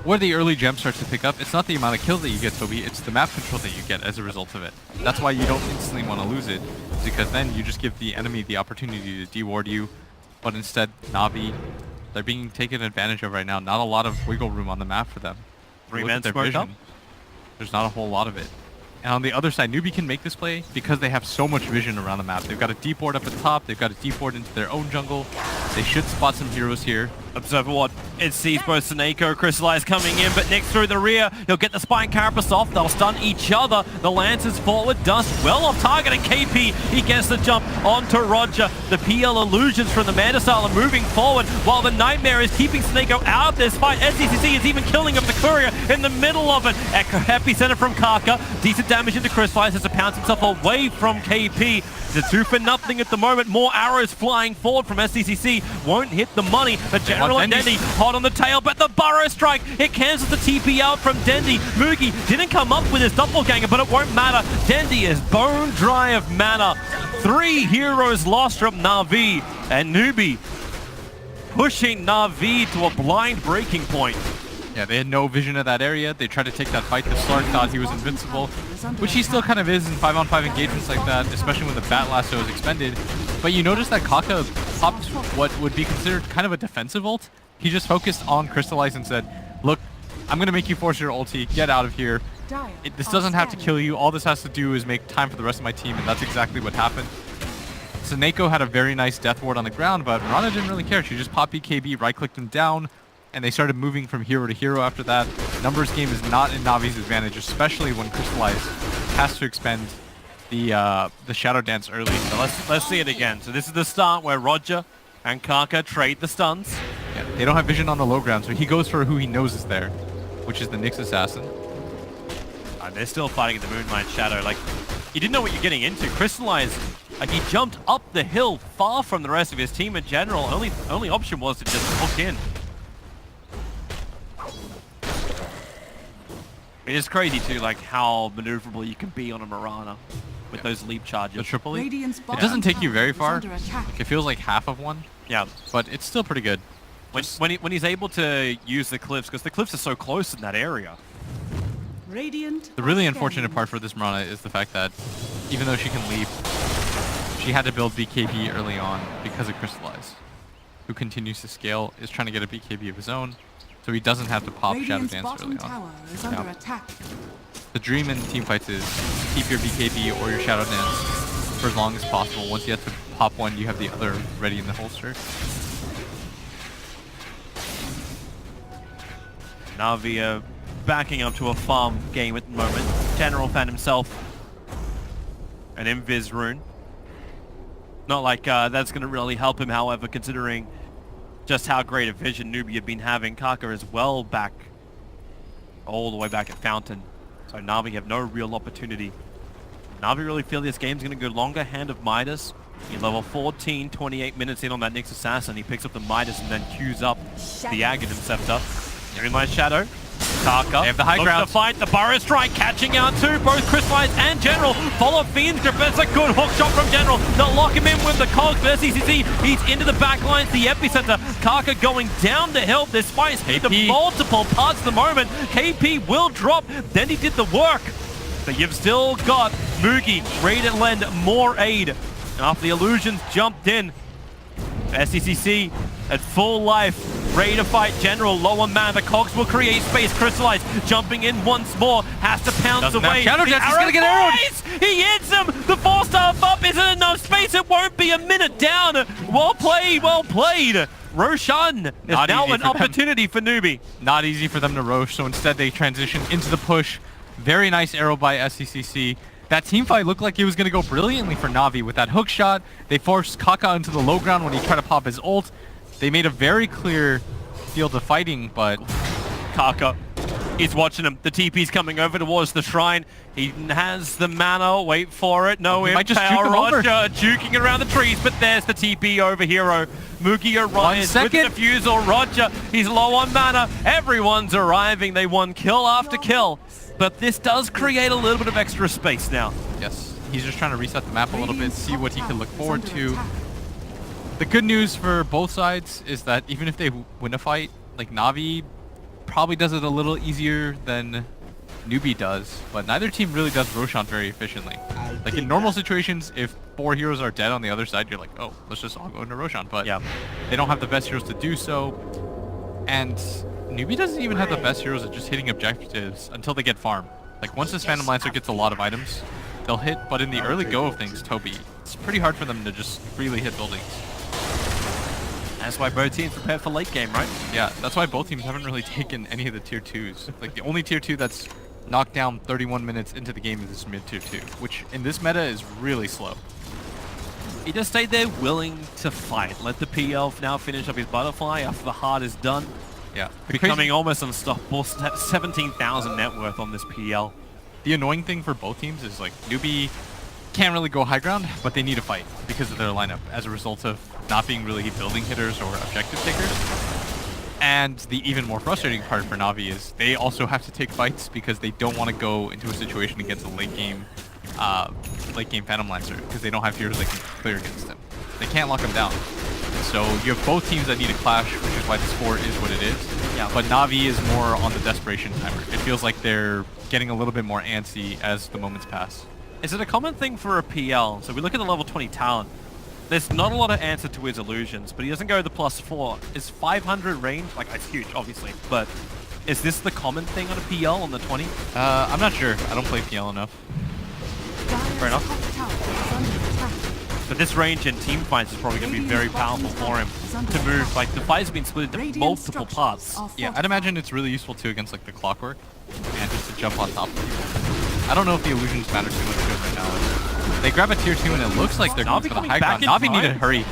where the early gem starts to pick up. It's not the amount of kills that you get, Toby, it's the map control that you get as a result of it. That's why you don't instantly want to lose it, because then you just give the enemy the opportunity to deward you, but instead, Na'Vi, they're being taken advantage of right now. Not a lot of wiggle room on the map for them. Three men smoked up? There's not a whole lot of it. And on the other side, Newbee can make this play because they have so much vision around the map. They've got a deep ward up at the top, they've got a deep ward into their own jungle. They should spot some heroes here. Observer what? It sees both Seneko, Crystallize coming in, but Nick through the rear. He'll get the Spine Carapace off. They'll stun each other. The Lancers forward. Dust well off target, and KP, he gets the jump onto Roger. The PL illusions from the Natus are moving forward, while the Nightmare is keeping Seneko out of this fight. SDCC is even killing up the Courier in the middle of it. Epicenter from Kaka. Decent damage into Crystallize, has to pounce himself away from KP. The 2-for-0 at the moment. More arrows flying forward from SDCC. Won't hit the money. The General and Dendy hot on the tail, but the Burrow Strike, it cancels the TP out from Dendy. Mugi didn't come up with his doppelganger, but it won't matter. Dendy is bone dry of mana. 3 heroes lost from Na'Vi, and Newbee pushing Na'Vi to a blind breaking point. Yeah, they had no vision of that area. They tried to take that fight. The Slark thought he was invincible, which he still kind of is in 5-on-5 engagements like that, especially when the Bat Lasso is expended. But you notice that Kaka popped what would be considered kind of a defensive ult. He just focused on Crystallize and said, look, I'm going to make you force your ulti. Get out of here. This doesn't have to kill you. All this has to do is make time for the rest of my team, and that's exactly what happened. Seneko had a very nice death ward on the ground, but Rana didn't really care. She just popped BKB, right-clicked him down, and they started moving from hero to hero after that. Numbers game is not in Navi's advantage, especially when Crystallize has to expend the Shadow Dance early. So let's see it again. So this is the start where Roger and Kaka trade the stuns. Yeah, they don't have vision on the low ground, so he goes for who he knows is there, which is the Nyx Assassin. They're still fighting the Moonlight Shadow. Like, you didn't know what you're getting into. Crystallize, like, he jumped up the hill far from the rest of his team in general. Only option was to just hook in. It is crazy too, like how maneuverable you can be on a Mirana with those leap charges. The triple leap. Radiant's It doesn't take you very far. under attack. Like, it feels like half of one, Yeah, but it's still pretty good. when he's able to use the cliffs, because the cliffs are so close in that area. Radiant The really are unfortunate scanning. part for this Mirana is the fact that even though she can leap, she had to build BKB early on because of Crystallize, who continues to scale, is trying to get a BKB of his own, so he doesn't have to pop Shadow Radiant's Dance bottom early tower on. is under attack. The dream in teamfights is keep your BKB or your Shadow Dance for as long as possible. Once you have to pop one, you have the other ready in the holster. Navi backing up to a farm game at the moment. General found himself an Invis rune. Not like that's going to really help him, however, considering just how great a vision Newbee had been having. Kaka is well back, all the way back at Fountain. So Navi have no real opportunity. Navi really feel this game's going to go longer. Hand of Midas. He level 14, 28 minutes in on that Nyx Assassin. He picks up the Midas and then queues up the Aghanim Scepter. Dreamlight Shadow. Kaka. They have the high looks ground. to fight. The Burrow Strike catching out too. Both Crystallize and General. Follow Fiend's Grip. That's a good hook shot from General. They'll lock him in with the cogs. But SCCC, he's into the back lines. The epicenter. Kaka going down the hill. This fight is the multiple parts at the moment. KP will drop. Then he did the work. But you've still got Mugi ready to lend more aid. After the illusions jumped in. SCCC at full life. Ready to fight General, low on mana. The cogs will create space. Crystallize jumping in once more. Has to pounce away. Shadow Dance is gonna get arrowed. He hits him. The 4-star up isn't enough space. It won't be a minute down. Well played, well played. Roshan is Not now easy an for them. opportunity for Newbee. Not easy for them to roach, so instead they transition into the push. Very nice arrow by SCCC. That team fight looked like it was going to go brilliantly for Navi with that hook shot. They forced Kaka into the low ground when he tried to pop his ult. They made a very clear field of fighting, but Kaka is watching him. The TP's coming over towards the shrine. He has the mana. Wait for it. No He might just impale. juke him over. Roger juking around the trees, but there's the TP over hero. Mugi arrives with second. the defusal. Roger, he's low on mana. Everyone's arriving. They won kill after kill. But this does create a little bit of extra space now. yes, he's just trying to reset the map a little bit, see what he can look forward to. The good news for both sides is that even if they win a fight, like Navi probably does it a little easier than Newbee does, but neither team really does Roshan very efficiently. Like in normal situations, if 4 heroes are dead on the other side, you're like, oh, let's just all go into Roshan, but Yeah. they don't have the best heroes to do so, and Newbee doesn't even have the best heroes at just hitting objectives until they get farm. Like once this Phantom Lancer gets a lot of items, they'll hit, but in the early go of things, Toby, it's pretty hard for them to just freely hit buildings. That's why both teams prepare for late game, right? Yeah, that's why both teams haven't really taken any of the tier 2s. Like the only tier 2 that's knocked down 31 minutes into the game is this mid tier 2, which in this meta is really slow. You just stay there willing to fight. Let the PL now finish up his butterfly after the hard is done. Yeah, Becoming almost unstoppable. 17,000 net worth on this PL. The annoying thing for both teams is like Newbee can't really go high ground, but they need to fight because of their lineup as a result of not being really building hitters or objective takers. And the even more frustrating part for Na'Vi is they also have to take fights because they don't want to go into a situation against a late game Phantom Lancer because they don't have heroes that can clear against him. They can't lock him down. So you have both teams that need a clash, which is why the score is what it is. Yeah. But Na'Vi is more on the desperation timer. It feels like they're getting a little bit more antsy as the moments pass. Is it a common thing for a PL? So we look at the level 20 talent. There's not a lot of answer to his illusions, but he doesn't go the +4. Is 500 range? Like, it's huge, obviously, but is this the common thing on a PL on the 20? I'm not sure. I don't play PL enough. Fair enough. But this range in team fights is probably going to be very powerful for him to move. Like, the fights have been split into multiple parts. Yeah, I'd imagine it's really useful too against like the clockwork and just to jump on top of people. I don't know if the illusions matter too much to him right now. They grab a tier 2 and it looks like they're going for the high ground. Na'Vi need to hurry.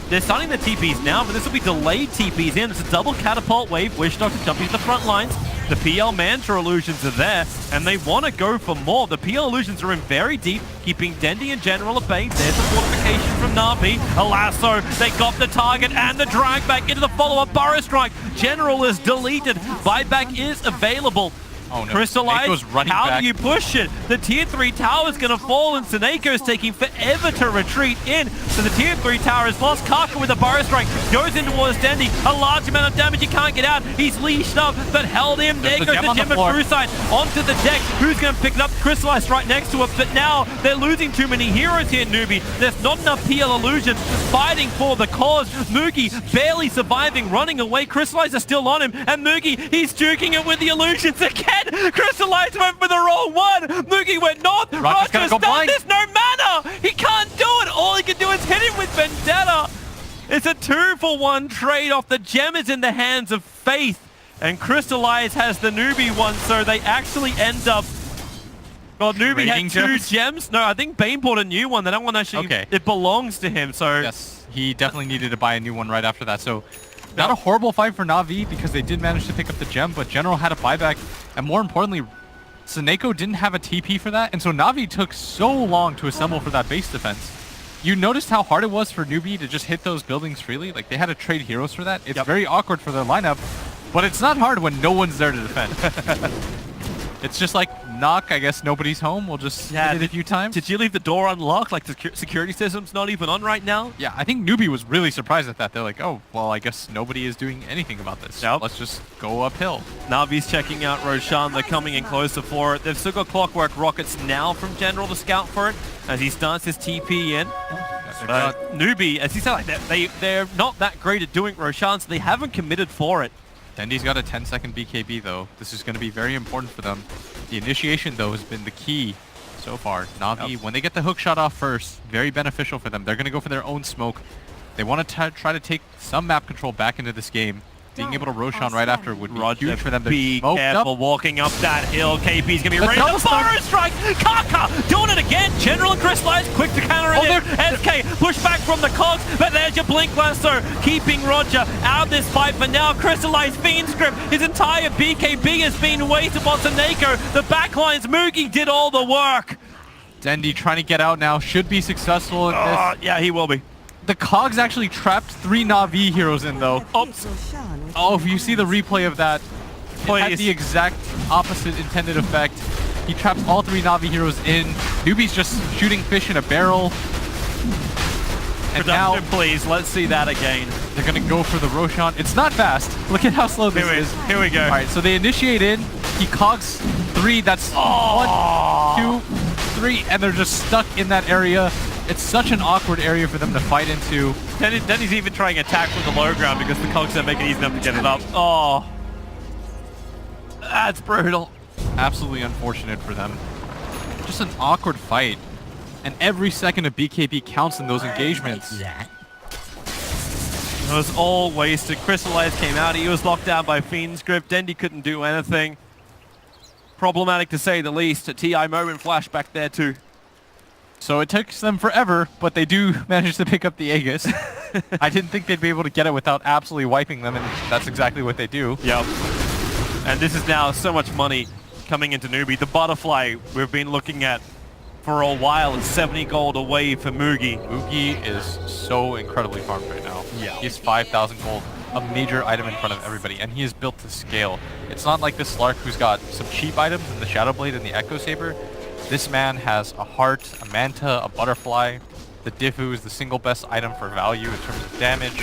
They're starting the TPs now, but this will be delayed TPs in. It's a double catapult wave. Wish Doctor jumping to the front lines. The PL Mantra illusions are there, and they want to go for more. The PL illusions are in very deep, keeping Dendi and General at bay. There's the fortification from Na'Vi. A lasso. They got the target and the drag back into the follow-up Burrow Strike. General is deleted. Buyback is available. Oh no, Crystallize, Seneco's running how back. do you push it? The tier 3 tower is going to fall and Seneco's taking forever to retreat in. So the tier 3 tower is lost. Kaka with a Burrow Strike goes in towards Dendi. A large amount of damage, he can't get out. He's leashed up, but held him. There goes the gem of Cruside onto the deck. Who's going to pick it up? Crystallize right next to it, but now they're losing too many heroes here, Newbee. There's not enough PL illusions fighting for the cause. Mugi barely surviving, running away. Crystallize is still on him, and Mugi, he's juking it with the illusions again. Crystallize went for the wrong one. Mugi went north. Roger's done. There's no mana. He can't do it. All he can do is hit him with Vendetta. It's a 2-for-1 trade off. The gem is in the hands of Faith, and Crystallize has the Newbee one, so they actually end up... Well, Newbee had 2 gems. No, I think Bane bought a new one. That one actually, it belongs to him, so... Yes, he definitely needed to buy a new one right after that, so... Not a horrible fight for Na'Vi because they did manage to pick up the gem, but General had a buyback, and more importantly, Seneco didn't have a TP for that, and so Na'Vi took so long to assemble for that base defense. You noticed how hard it was for Newbee to just hit those buildings freely? Like, they had to trade heroes for that. It's very awkward for their lineup, but it's not hard when no one's there to defend. It's just like, knock, I guess nobody's home. We'll just hit it a few times. Did you leave the door unlocked? Like the security system's not even on right now? Yeah, I think Newbee was really surprised at that. They're like, oh, well, I guess nobody is doing anything about this. Yep. Let's just go uphill. Na'Vi's checking out Roshan. They're coming in closer for it. They've still got Clockwork Rockets now from General to scout for it as he starts his TP in. Newbee, as he said, like, they're not that great at doing Roshan, so they haven't committed for it. Dendi's got a 10-second BKB, though. This is going to be very important for them. The initiation, though, has been the key so far. Na'Vi, when they get the hook shot off first, very beneficial for them. They're going to go for their own smoke. They want to try to take some map control back into this game. Being able to Roshan right after would be huge for them. Be careful walking up that hill. KP's going to be ready to Burrow Strike. Kaka doing it again. General and Crystallize quick to counter it. SK push back from the cogs, but there's your Blink Lasso keeping Roger out of this fight. But now Crystallize Fiend Script. His entire BKB has been wasted while Seneco. The backlines, Mugi did all the work. Dendi trying to get out now. Should be successful in this. Yeah, he will be. The cogs actually trapped 3 Na'Vi heroes in, though. Oops. Oh, if you see the replay of that, it had the exact opposite intended effect. He traps all 3 Na'Vi heroes in. Newbee's just shooting fish in a barrel. And now, please, let's see that again. They're going to go for the Roshan. It's not fast. Look at how slow this is. Here we go. All right, so they initiate in. He cogs 3. That's 1, 2, 3, and they're just stuck in that area. It's such an awkward area for them to fight into. Denny's even trying to attack from the low ground because the cogs don't make it easy enough to get it up. Oh, that's brutal. Absolutely unfortunate for them. Just an awkward fight. And every second of BKB counts in those engagements. It was all wasted. Crystallize came out. He was locked down by Fiend's Grip. Dendy couldn't do anything. Problematic to say the least. A TI moment flashback there too. So it takes them forever, but they do manage to pick up the Aegis. I didn't think they'd be able to get it without absolutely wiping them, and that's exactly what they do. Yep. And this is now so much money coming into Newbee. The butterfly we've been looking at for a while is 70 gold away for Moogie. Moogie is so incredibly farmed right now. Yeah. He has 5,000 gold, a major item in front of everybody, and he is built to scale. It's not like this Slark who's got some cheap items in the Shadow Blade and the Echo Saber. This man has a heart, a manta, a butterfly. The Diffu is the single best item for value in terms of damage.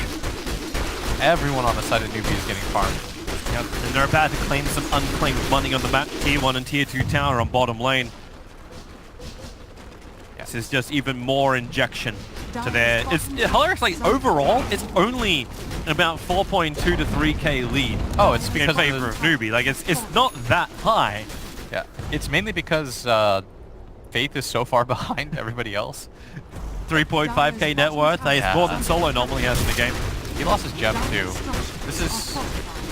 Everyone on the side of Newbee is getting farmed. Yep. And they're about to claim some unclaimed money on the map. Tier 1 and Tier 2 tower on bottom lane. This is just even more injection to their... It's hilarious, like overall, it's only about 4.2 to 3k lead. Oh, it's In because favor of Newbee. Like it's not that high. Yeah, it's mainly because Faith is so far behind everybody else. 3.5k net worth. It's more than Solo normally has in the game. He lost his gem too. This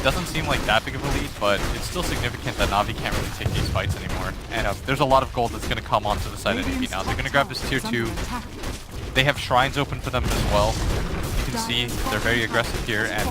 doesn't seem like that big of a lead, but it's still significant that Na'Vi can't really take these fights anymore. And there's a lot of gold that's going to come onto the side of Newbee now. They're going to grab this tier 2. They have shrines open for them as well. You can see they're very aggressive here, and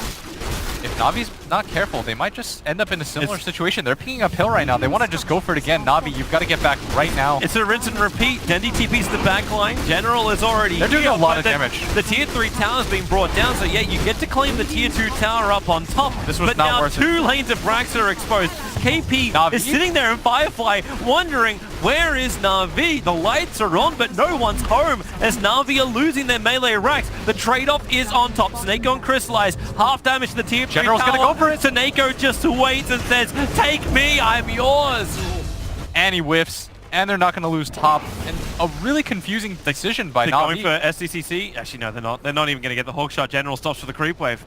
if Navi's not careful, they might just end up in a similar situation. They're picking up hill right now. They want to just go for it again. Na'Vi, you've got to get back right now. It's a rinse and repeat. Dendy TP's the back line. General is already They're doing here, a lot of but damage. The tier 3 tower's been brought down, so yeah, you get to claim the tier 2 tower up on top. This was but not now worth it. 2 lanes of Brax are exposed. KP Na'Vi is sitting there in Firefly, wondering, where is Na'Vi? The lights are on, but no one's home, as Na'Vi are losing their melee racks. The trade-off is on top. Snake on Crystallize, half damage to the tier 3 General's tower. gonna go for it. Snako just waits and says, take me, I'm yours. And he whiffs, and they're not going to lose top. And a really confusing decision by They're Na'Vi. going for SCCC? Actually, no, they're not. They're not even going to get the hook shot. General stops for the creep wave.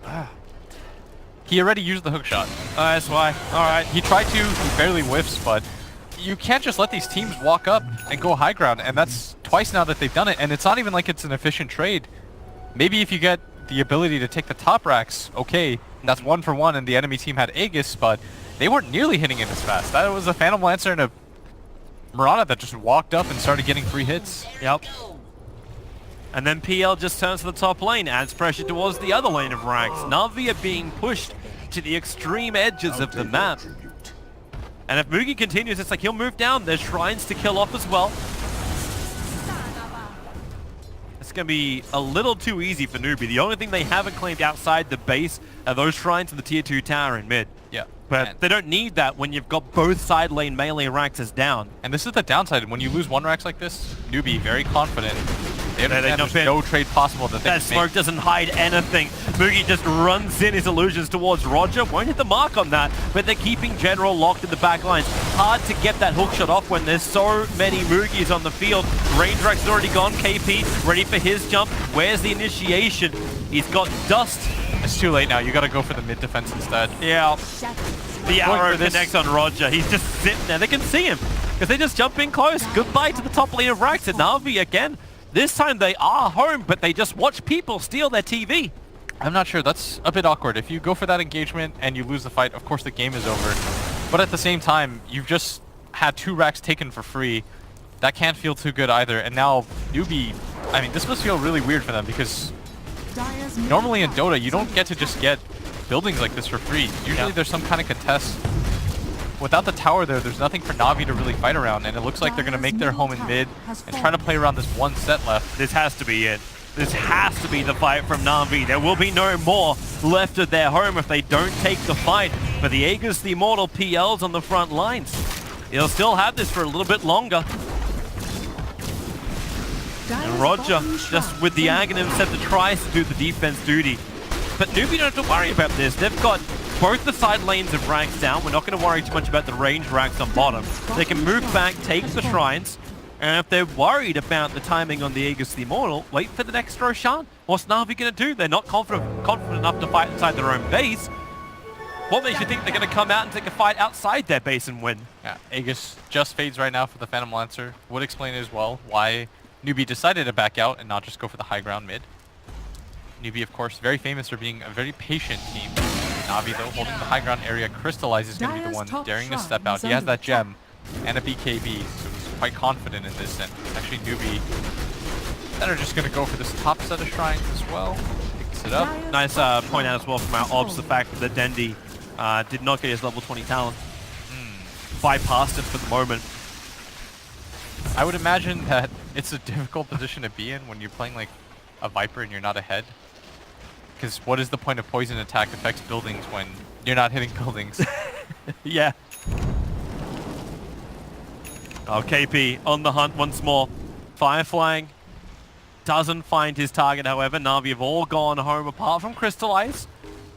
He already used the hook shot. That's why. All right. He tried to, he barely whiffs, but you can't just let these teams walk up and go high ground, and that's twice now that they've done it, and it's not even like it's an efficient trade. Maybe if you get the ability to take the top racks, okay, that's 1 for 1, and the enemy team had Aegis, but they weren't nearly hitting it as fast. That was a Phantom Lancer and a Mirana that just walked up and started getting free hits. Yep. And then PL just turns to the top lane, adds pressure towards the other lane of ranks. Na'Vi are being pushed to the extreme edges of the map. And if Moogie continues, it's like he'll move down. There's shrines to kill off as well. It's going to be a little too easy for Newbee. The only thing they haven't claimed outside the base are those shrines in the tier 2 tower in mid. Yeah. But they don't need that when you've got both side lane melee ranks as down. And this is the downside. When you lose one racks like this, Newbee, very confident. They understand jump there's in. no trade possible that they That can smoke make. doesn't hide anything. Moogie just runs in his illusions towards Roger. Won't hit the mark on that, but they're keeping General locked in the back lines. Hard to get that hook shot off when there's so many Moogies on the field. Range Rack's already gone. KP ready for his jump. Where's the initiation? He's got dust. It's too late now. You got to go for the mid defense instead. Yeah. The arrow for this. connects on Roger. He's just sitting there. They can see him because they just jump in close. Goodbye to the top lane of Rax and Na'Vi again. This time they are home, but they just watch people steal their TV. I'm not sure. That's a bit awkward. If you go for that engagement and you lose the fight, of course the game is over. But at the same time, you've just had 2 racks taken for free. That can't feel too good either. And now Newbee, I mean, this must feel really weird for them because normally in Dota, you don't get to just get buildings like this for free. Usually there's some kind of contest. Without the tower there, there's nothing for Na'Vi to really fight around, and it looks like they're going to make their home in mid and try to play around this one set left. This has to be it. This has to be the fight from Na'Vi. There will be no more left of their home if they don't take the fight. But the Aegis, the Immortal PLs on the front lines. He'll still have this for a little bit longer. And Roger, just with the Aghanim set to try to do the defense duty. But Newbee don't have to worry about this. They've got both the side lanes of ranks down. We're not going to worry too much about the range ranks on bottom. They can move back, take the shrines, and if they're worried about the timing on the Aegis the Immortal, wait for the next Roshan. What's Na'Vi going to do? They're not confident enough to fight inside their own base. What makes you think they're going to come out and take a fight outside their base and win? Yeah, Aegis just fades right now for the Phantom Lancer. Would explain as well why Newbee decided to back out and not just go for the high ground mid. Newbee, of course, very famous for being a very patient team. Na'Vi, though, holding the high ground area. Crystallize is going to be the one daring to step out. He has that gem and a BKB, so he's quite confident in this. And actually, Newbee, that are just going to go for this top set of shrines as well. Picks it up. Nice point out as well from our obs, the fact that the Dendi did not get his level 20 talent. Bypassed it for the moment. I would imagine that it's a difficult position to be in when you're playing like a Viper and you're not ahead. Because what is the point of poison attack affects buildings when you're not hitting buildings? Yeah. Oh, KP on the hunt once more. Fireflying doesn't find his target, however. Na'Vi have all gone home apart from Crystallize.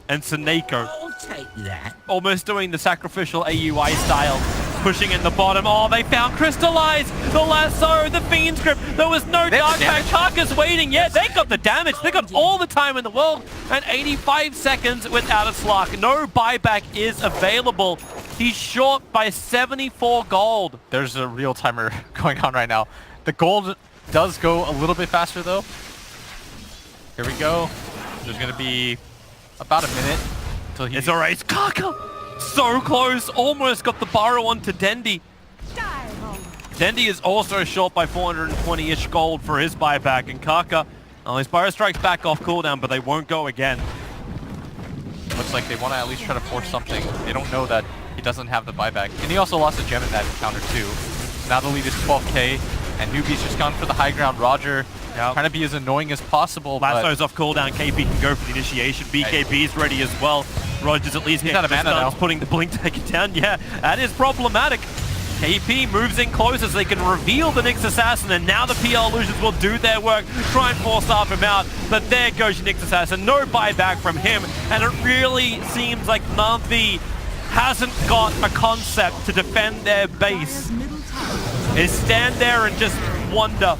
And Seneko I'll take that. almost doing the sacrificial AUI style. Pushing in the bottom. Oh, they found Crystallize! The lasso, the Fiend's Grip. There was no Dark Pack. Tarkus waiting. Yeah, they got the damage. They got all the time in the world. And 85 seconds without a Slark. No buyback is available. He's short by 74 gold. There's a real timer going on right now. The gold does go a little bit faster though. Here we go. There's going to be about a minute until he... It's a race. Kaka! So close. Almost got the burrow onto Dendi. Dendi is also short by 420-ish gold for his buyback. And Kaka, his Pyro Strike's back off cooldown, but they won't go again. Looks like they want to at least try to force something. They don't know that he doesn't have the buyback. And he also lost a gem in that encounter too. So now the lead is 12k. And Newbee's just gone for the high ground. Roger trying to be as annoying as possible. Lasso's off cooldown. KP can go for the initiation. BKB's ready as well. Roger's at least getting out of mana now. putting the blink taken down. Yeah, that is problematic. KP moves in closer so they can reveal the Nyx Assassin, and now the PL Illusions will do their work, try and force off him out, but there goes your Nyx Assassin. No buyback from him, and it really seems like Na'Vi hasn't got a concept to defend their base. Is stand there and just wonder.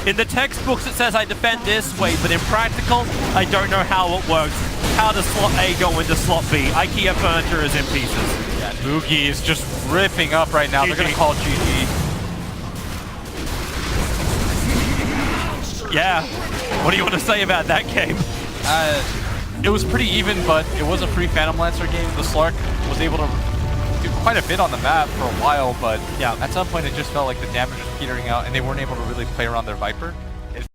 In the textbooks it says I defend this way, but in practical, I don't know how it works. How does slot A go into slot B? IKEA furniture is in pieces. Yeah, Moogie is just ripping up right now. GG. They're going to call GG. Yeah. What do you want to say about that game? It was pretty even, but it was a free Phantom Lancer game. The Slark was able to do quite a bit on the map for a while, but yeah, at some point it just felt like the damage was petering out and they weren't able to really play around their Viper.